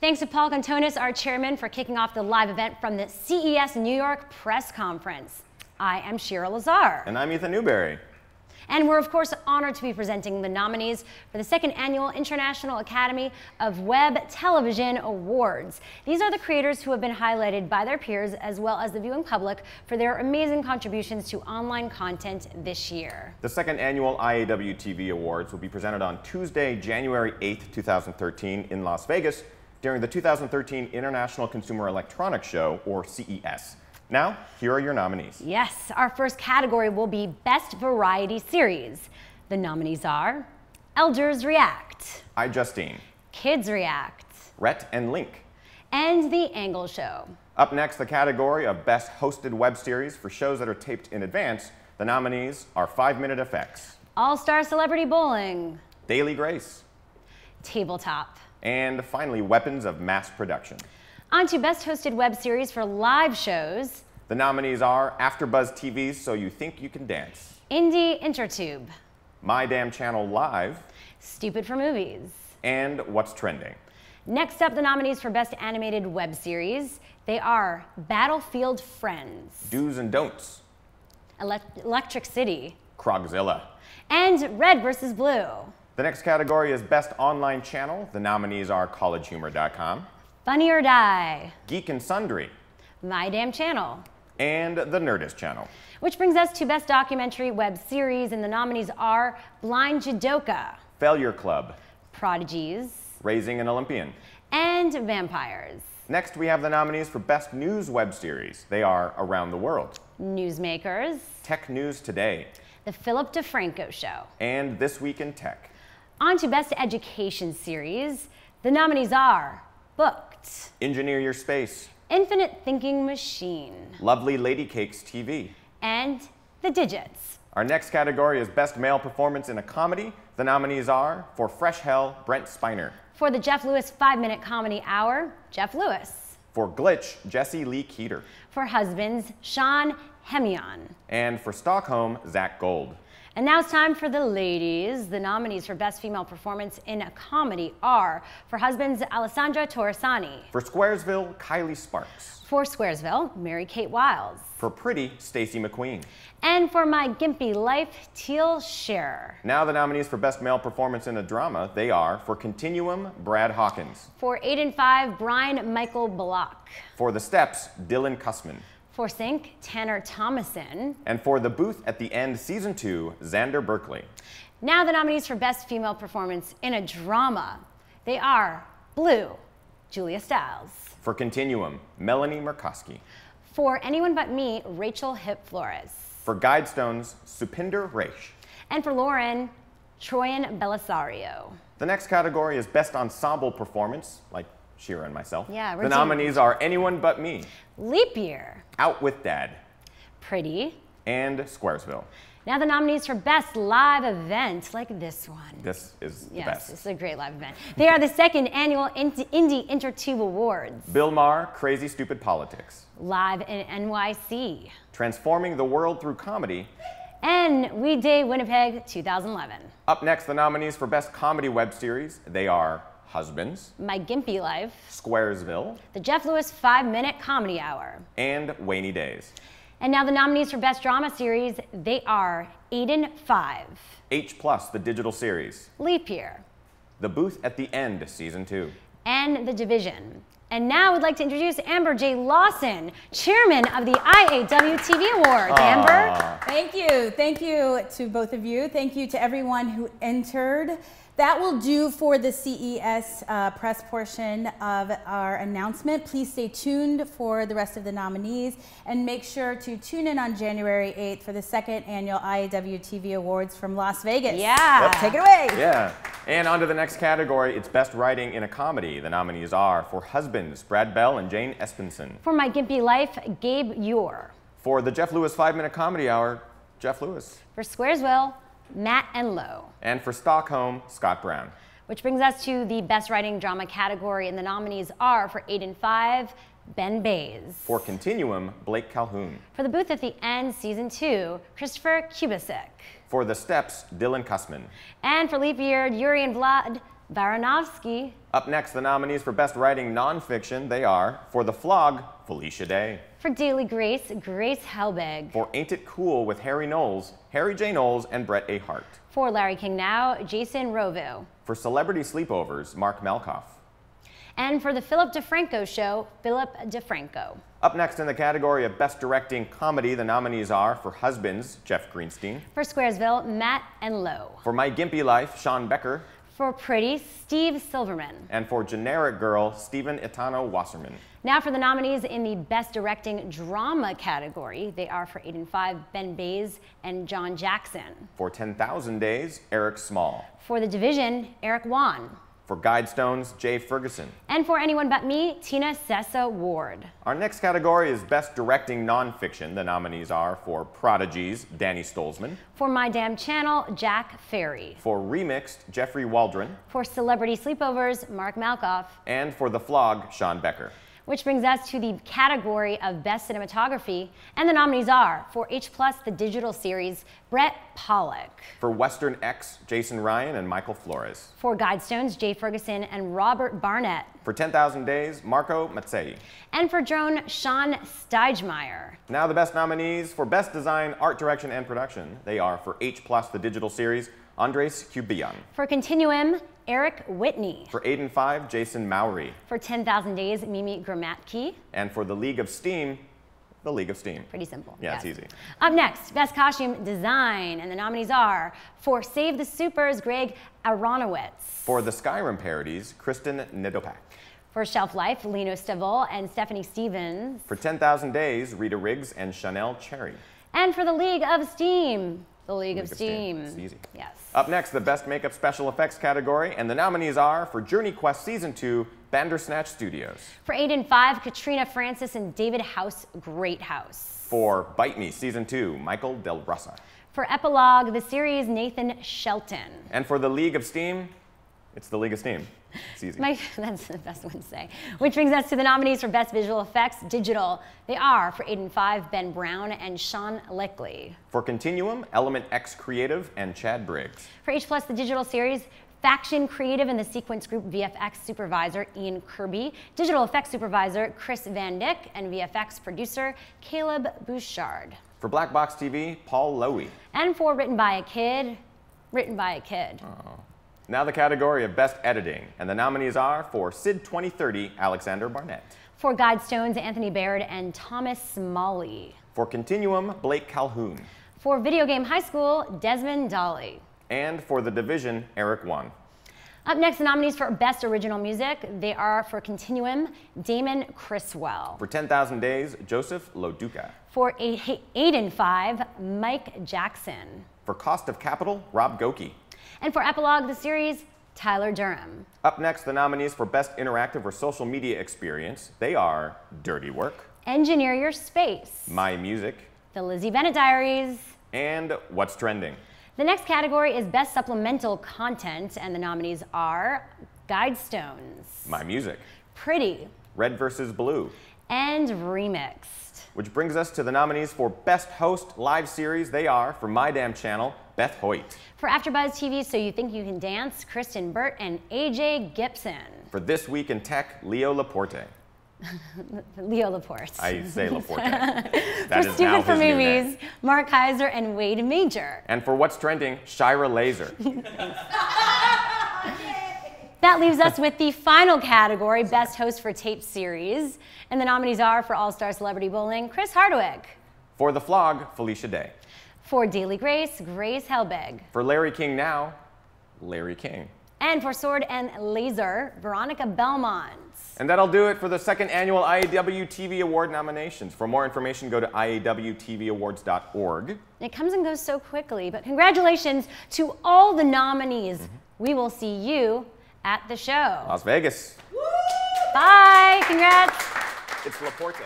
Thanks to Paul Contonis, our chairman, for kicking off the live event from the CES New York press conference. I am Shira Lazar. And I'm Newberry. And we're, of course, honored to be presenting the nominees for the second annual International Academy of Web Television Awards. These are the creators who have been highlighted by their peers as well as the viewing public for their amazing contributions to online content this year. The second annual IAWTV Awards will be presented on Tuesday, January 8th, 2013 in Las Vegas during the 2013 International Consumer Electronics Show, or CES. Now, here are your nominees. Yes, our first category will be Best Variety Series. The nominees are Elders React, iJustine, Kids React, Rhett and Link, and The Angle Show. Up next, the category of Best Hosted Web Series for shows that are taped in advance. The nominees are 5-Minute Effects, All-Star Celebrity Bowling, Daily Grace, Tabletop, and finally, Weapons of Mass Production. On to Best Hosted Web Series for live shows. The nominees are AfterBuzz TV's So You Think You Can Dance, Indie Intertube, My Damn Channel Live, Stupid for Movies, and What's Trending. Next up, the nominees for Best Animated Web Series. They are Battlefield Friends, Do's and Don'ts, Electric City, Krogzilla, and Red vs. Blue. The next category is Best Online Channel. The nominees are collegehumor.com, Funny or Die, Geek and Sundry, My Damn Channel, and The Nerdist Channel. Which brings us to Best Documentary Web Series, and the nominees are Blind Judoka, Failure Club, Prodigies, Raising an Olympian, and Vampires. Next, we have the nominees for Best News Web Series. They are Around the World, Newsmakers, Tech News Today, The Philip DeFranco Show. and This Week in Tech. On to Best Education Series. The nominees are Booked, Engineer Your Space, Infinite Thinking Machine, Lovely Lady Cakes TV. and The Digits. Our next category is Best Male Performance in a Comedy. The nominees are, for Fresh Hell, Brent Spiner. For the Jeff Lewis 5-Minute Comedy Hour, Jeff Lewis. For Glitch, Jesse Lee Keeter. For Husbands, Sean Hemion. And for Stockholm, Zach Gold. And now it's time for the ladies. The nominees for Best Female Performance in a Comedy are, for Husbands, Alessandra Torresani. For Squaresville, Kylie Sparks. For Squaresville, Mary-Kate Wiles. For Pretty, Stacey McQueen. And for My Gimpy Life, Teal Scherer. Now the nominees for Best Male Performance in a Drama, they are, for Continuum, Brad Hawkins. For 8 and 5, Brian Michael Block. For The Steps, Dylan Kussman. For Sync, Tanner Thomason. And for The Booth at the End Season 2, Xander Berkeley. Now the nominees for Best Female Performance in a Drama. They are Blue, Julia Stiles. For Continuum, Melanie Murkowski. For Anyone But Me, Rachel Hip Flores. For Guidestones, Supinder Raish. And for Lauren, Troyan Belisario. The next category is Best Ensemble Performance, like Shira and myself. Yeah, the nominees are Anyone But Me, Leap Year, Out with Dad, Pretty, and Squaresville. Now the nominees for Best Live Event, like this one. This is the yes, best. This is a great live event. They are the second annual Indie Intertube Awards. Bill Maher, Crazy Stupid Politics, Live in NYC, Transforming the World Through Comedy, and We Day Winnipeg 2011. Up next, the nominees for Best Comedy Web Series. They are Husbands, My Gimpy Life, Squaresville, The Jeff Lewis 5-Minute Comedy Hour, and Wainy Days. And now the nominees for Best Drama Series, they are Aiden 5, H+, the digital series, Leap Year, The Booth at the End, Season 2. and The Division. And now we'd like to introduce Amber J. Lawson, chairman of the IAWTV Awards. Amber? Thank you to both of you. Thank you to everyone who entered. That will do for the CES press portion of our announcement. Please stay tuned for the rest of the nominees and make sure to tune in on January 8th for the second annual IAWTV Awards from Las Vegas. Yeah. Yep. Take it away. Yeah. And on to the next category, it's Best Writing in a Comedy. The nominees are for Husbands, Brad Bell and Jane Espenson. For My Gimpy Life, Gabe Ure. For the Jeff Lewis 5-Minute Comedy Hour, Jeff Lewis. For Squaresville, Matt and Lowe. And for Stockholm, Scott Brown. Which brings us to the Best Writing Drama category, and the nominees are for 8 and 5, Ben Bays. For Continuum, Blake Calhoun. For The Booth at the End, Season 2, Christopher Kubasik. For The Steps, Dylan Kussman. And for Leap Year, Yuri and Vlad Baranovsky. Up next, the nominees for Best Writing Nonfiction, they are, for The Flog, Felicia Day. For Daily Grace, Grace Helbig. For Ain't It Cool with Harry Knowles, Harry J. Knowles and Brett A. Hart. For Larry King Now, Jason Rovu. For Celebrity Sleepovers, Mark Malkoff. And for The Philip DeFranco Show, Philip DeFranco. Up next in the category of Best Directing Comedy, the nominees are for Husbands, Jeff Greenstein. For Squaresville, Matt and Lowe. For My Gimpy Life, Sean Becker. For Pretty, Steve Silverman. And for Generic Girl, Stephen Itano Wasserman. Now for the nominees in the Best Directing Drama category. They are for 8 and 5, Ben Bays and John Jackson. For 10,000 Days, Eric Small. For The Division, Eric Wan. For Guidestones, Jay Ferguson. And for Anyone But Me, Tina Sessa Ward. Our next category is Best Directing Nonfiction. The nominees are for Prodigies, Danny Stolzman. For My Damn Channel, Jack Ferry. For Remixed, Jeffrey Waldron. For Celebrity Sleepovers, Mark Malkoff. And for The Flog, Sean Becker. Which brings us to the category of Best Cinematography, and the nominees are for H+, the digital series, Brett Pollock. For Western X, Jason Ryan and Michael Flores. For Guidestones, Jay Ferguson and Robert Barnett. For 10,000 Days, Marco Mazzei. And for Drone, Sean Steigmeyer. Now the best nominees for Best Design, Art Direction, and Production. They are for H+, the digital series, Andres Cubillan. For Continuum, Eric Whitney. For 8 and 5, Jason Mowry. For 10,000 Days, Mimi Gramatke. And for The League of Steam, The League of Steam. Pretty simple. Yeah, yes. It's easy. Up next, Best Costume Design, and the nominees are for Save the Supers, Greg Aronowitz. For the Skyrim parodies, Kristen Nedopak. For Shelf Life, Lino Stivell and Stephanie Stevens. For 10,000 Days, Rita Riggs and Chanel Cherry. And for The League of Steam, The League of Steam. It's easy. Yes. Up next, the Best Makeup Special Effects category, and the nominees are for Journey Quest Season 2, Bandersnatch Studios. For 8 and 5, Katrina Francis and David House Greathouse. For Bite Me Season 2, Michael Del Rosa. For Epilogue, the series, Nathan Shelton. And for The League of Steam, it's The League of Steam. It's easy. That's the best one to say. Which brings us to the nominees for Best Visual Effects Digital. They are for 8 and 5, Ben Brown and Sean Leckley. For Continuum, Element X Creative and Chad Briggs. For H+, the digital series, Faction Creative and the Sequence Group VFX Supervisor Ian Kirby, Digital Effects Supervisor Chris Van Dyck, and VFX Producer Caleb Bouchard. For Black Box TV, Paul Lowy. And for Written by a Kid. Oh. Now the category of Best Editing, and the nominees are for Sid 2030, Alexander Barnett. For Guidestones, Anthony Baird and Thomas Smalley. For Continuum, Blake Calhoun. For Video Game High School, Desmond Dolly. And for The Division, Eric Wan. Up next, the nominees for Best Original Music. They are for Continuum, Damon Criswell. For 10,000 Days, Joseph Loduca. For 8 and 5, Mike Jackson. For Cost of Capital, Rob Goki. And for Epilogue, the series, Tyler Durham. Up next, the nominees for Best Interactive or Social Media Experience. They are Dirty Work, Engineer Your Space, My Music, The Lizzie Bennett Diaries, and What's Trending. The next category is Best Supplemental Content, and the nominees are Guidestones, My Music, Pretty, Red vs. Blue, and Remixed. Which brings us to the nominees for Best Host Live Series. They are, for My Damn Channel, Beth Hoyt. For AfterBuzz TV, So You Think You Can Dance, Kristen Burt and AJ Gibson. For This Week in Tech, Leo Laporte. Leo Laporte. I say Laporte. For That is now Stupid for his new Movies, name. Mark Heiser and Wade Major. And for What's Trending, Shira Lazar. That leaves us with the final category, Best Host for Tape Series. And the nominees are for All-Star Celebrity Bowling, Chris Hardwick. For The Flog, Felicia Day. For Daily Grace, Grace Helbig. For Larry King Now, Larry King. And for Sword and Laser, Veronica Belmont. And that'll do it for the second annual IAWTV Award nominations. For more information, go to IAWTVawards.org. It comes and goes so quickly, but congratulations to all the nominees. We will see you at the show. Las Vegas. Bye, congrats. It's Laporte.